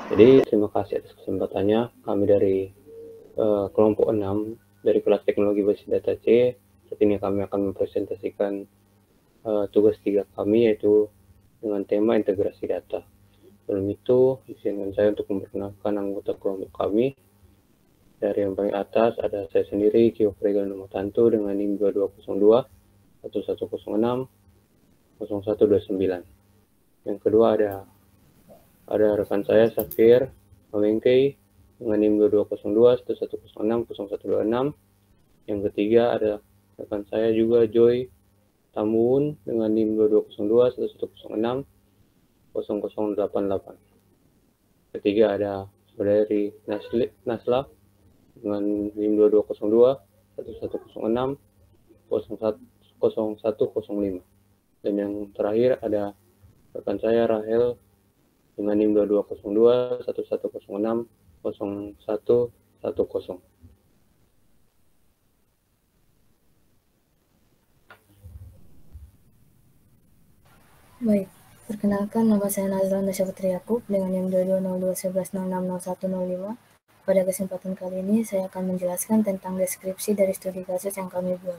Jadi terima kasih atas kesempatannya. Kami dari kelompok 6 dari kelas teknologi basis data C. Saat ini kami akan mempresentasikan tugas 3 kami, yaitu dengan tema integrasi data. Sebelum itu, izinkan saya untuk memperkenalkan anggota kelompok kami. Dari yang paling atas ada saya sendiri, Kio Fregal Nomotanto dengan NIM 2202 1106 0129. Yang kedua ada rekan saya Safir Mamengkei dengan NIM 2202 1106 0126. Yang ketiga ada rekan saya juga Joy Tamun dengan NIM 2202 1106 0088. Ketiga ada saudari Nasla dengan NIM 2202 1106 0105. Dan yang terakhir ada rekan saya Rahel dengan NIM 2202 1106 0110. Baik, perkenalkan nama saya Nazla Nasya Putri Yakub dengan NIM 2202 1166 0105. Pada kesempatan kali ini saya akan menjelaskan tentang deskripsi dari studi kasus yang kami buat.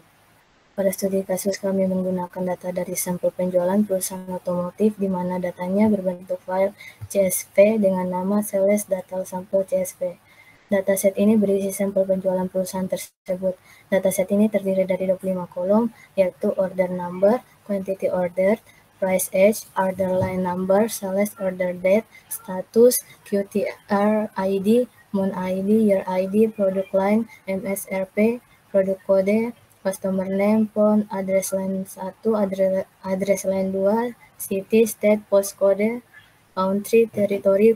Pada studi kasus kami menggunakan data dari sampel penjualan perusahaan otomotif di mana datanya berbentuk file CSV dengan nama sales data sampel CSV. Dataset ini berisi sampel penjualan perusahaan tersebut. Dataset ini terdiri dari 25 kolom, yaitu order number, quantity ordered, price age, order line number, sales order date, status, QTR ID, month ID, year ID, product line, MSRP, product code, customer name, phone, address line 1, address line 2, city, state, postcode, country, territory,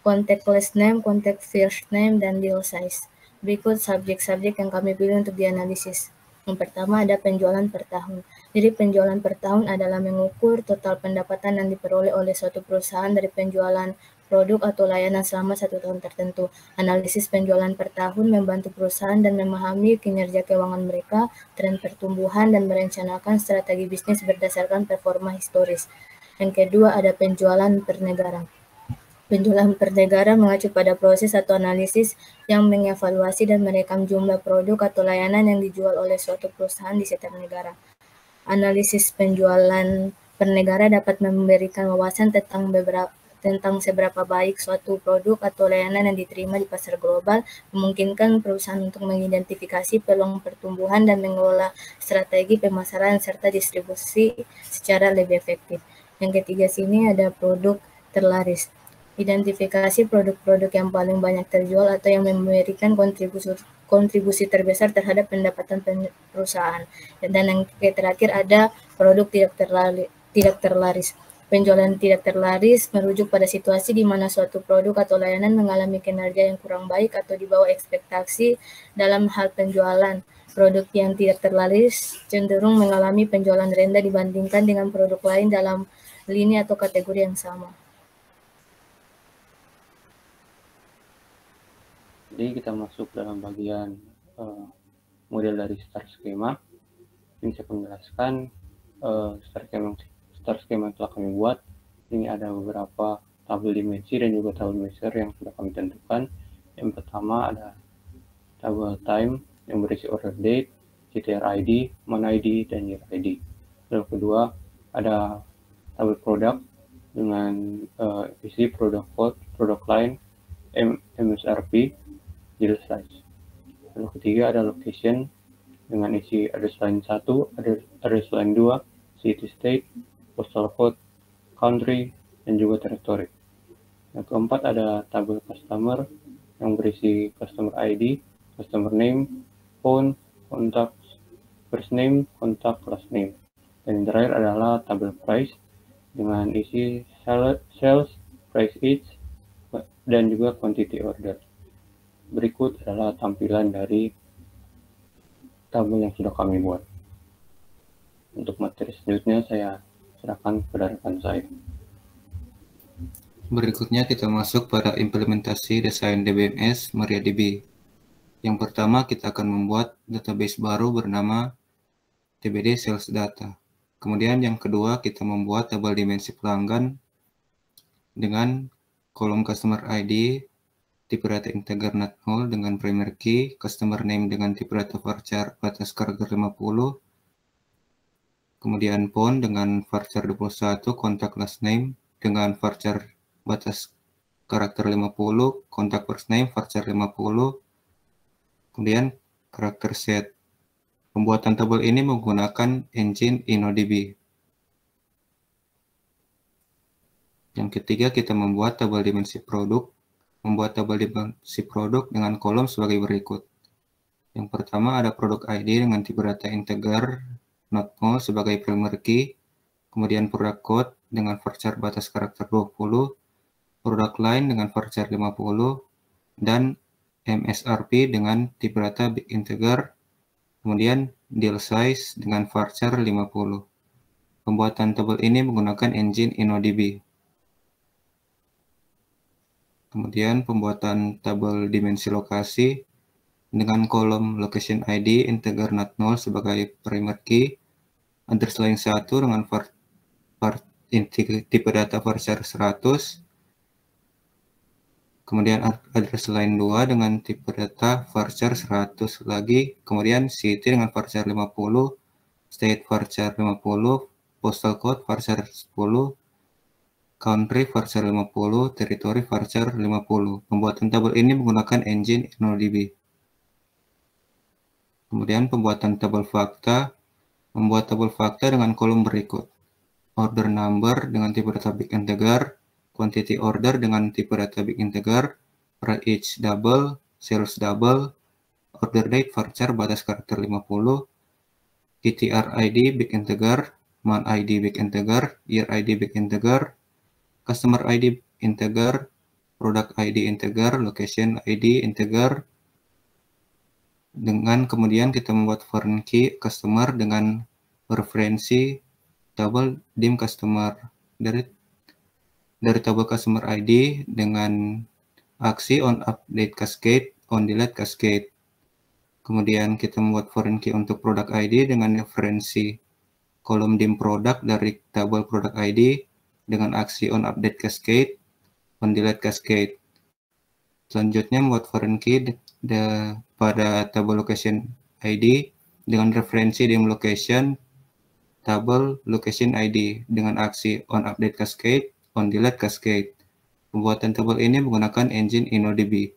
contactless name, contact first name, dan deal size. Berikut subjek-subjek yang kami pilih untuk dianalisis. Yang pertama ada penjualan per tahun. Jadi penjualan per tahun adalah mengukur total pendapatan yang diperoleh oleh suatu perusahaan dari penjualan produk atau layanan selama 1 tahun tertentu. Analisis penjualan per tahun membantu perusahaan dan memahami kinerja keuangan mereka, tren pertumbuhan, dan merencanakan strategi bisnis berdasarkan performa historis. Yang kedua ada penjualan per negara. Penjualan per negara mengacu pada proses atau analisis yang mengevaluasi dan merekam jumlah produk atau layanan yang dijual oleh suatu perusahaan di setiap negara. Analisis penjualan per negara dapat memberikan wawasan tentang seberapa baik suatu produk atau layanan yang diterima di pasar global, memungkinkan perusahaan untuk mengidentifikasi peluang pertumbuhan dan mengelola strategi pemasaran serta distribusi secara lebih efektif. Yang ketiga sini ada produk terlaris. Identifikasi produk-produk yang paling banyak terjual atau yang memberikan kontribusi terbesar terhadap pendapatan perusahaan. Dan yang terakhir ada produk tidak terlaris. Penjualan tidak terlaris merujuk pada situasi di mana suatu produk atau layanan mengalami kinerja yang kurang baik atau di bawah ekspektasi dalam hal penjualan. Produk yang tidak terlaris cenderung mengalami penjualan rendah dibandingkan dengan produk lain dalam lini atau kategori yang sama. Jadi kita masuk dalam bagian model dari star schema. Ini saya akan menjelaskan star schema yang telah kami buat. Ini ada beberapa tabel dimensi dan juga tabel measure yang sudah kami tentukan. Yang pertama ada tabel time yang berisi order date, CTR ID, month ID, dan year ID. Lalu kedua ada tabel produk dengan isi product code, product line, MSRP, deal size. Lalu ketiga ada location dengan isi address line 1, address line 2, city state, postal code, country, dan juga territory. Yang keempat ada tabel customer yang berisi customer ID, customer name, phone, contact, first name, contact, last name. Dan yang terakhir adalah tabel price dengan isi sales, price each, dan juga quantity order. Berikut adalah tampilan dari tabel yang sudah kami buat. Untuk materi selanjutnya saya serahkan kepada rekan saya. Berikutnya kita masuk pada implementasi desain DBMS MariaDB. Yang pertama kita akan membuat database baru bernama TBD Sales Data. Kemudian yang kedua kita membuat tabel dimensi pelanggan dengan kolom customer ID, tipe data integer not null dengan primary key, customer name dengan tipe data varchar batas karakter 50, kemudian font dengan varchar 21, kontak last name dengan varchar batas karakter 50, kontak first name varchar 50, kemudian karakter set. Pembuatan tabel ini menggunakan engine InnoDB. Yang ketiga, kita membuat tabel dimensi produk. Membuat tabel dimensi produk dengan kolom sebagai berikut. Yang pertama ada produk ID dengan tipe data integer not null sebagai primary key, kemudian product code dengan varchar batas karakter 20, product line dengan varchar 50, dan MSRP dengan tipe data big integer, kemudian deal size dengan varchar 50. Pembuatan tabel ini menggunakan engine InnoDB. Kemudian pembuatan tabel dimensi lokasi dengan kolom location ID integer not null sebagai primary key, address line 1 dengan tipe data varchar 100, kemudian address line 2 dengan tipe data varchar 100 lagi, kemudian city dengan varchar 50, state varchar 50, postal code varchar 10, country varchar 50, territory varchar 50. Pembuatan tabel ini menggunakan engine InnoDB. Kemudian pembuatan tabel fakta, membuat tabel fakta dengan kolom berikut. Order number dengan tipe data big integer, quantity order dengan tipe data big integer, price double, sales double, order date varchar batas karakter 50, TTR ID big integer, month ID big integer, year ID big integer, customer ID integer, product ID integer, location ID integer, dengan kemudian kita membuat foreign key customer dengan referensi tabel dim customer dari tabel customer ID dengan aksi on update cascade, on delete cascade. Kemudian kita membuat foreign key untuk product ID dengan referensi kolom dim product dari tabel product ID dengan aksi on update cascade, on delete cascade. Selanjutnya membuat foreign key pada tabel location ID dengan referensi dim location tabel location ID dengan aksi on update cascade, on delete cascade. Pembuatan tabel ini menggunakan engine InnoDB.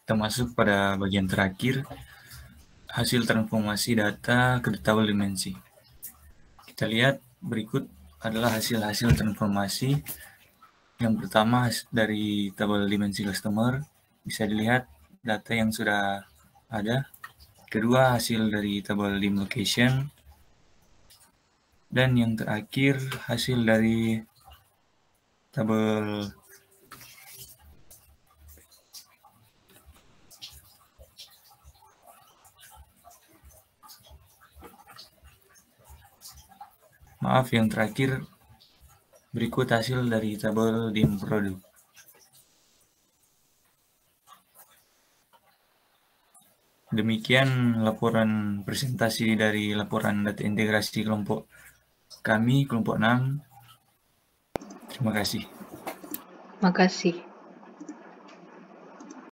Kita masuk pada bagian terakhir, hasil transformasi data ke table dimensi. Kita lihat berikut adalah hasil-hasil transformasi. Yang pertama dari tabel dimensi customer, bisa dilihat data yang sudah ada. Kedua, hasil dari tabel dim location. Dan yang terakhir, hasil dari tabel yang terakhir berikut hasil dari tabel dim produk. Demikian laporan presentasi dari laporan data integrasi kelompok kami, kelompok 6. Terima kasih. Makasih.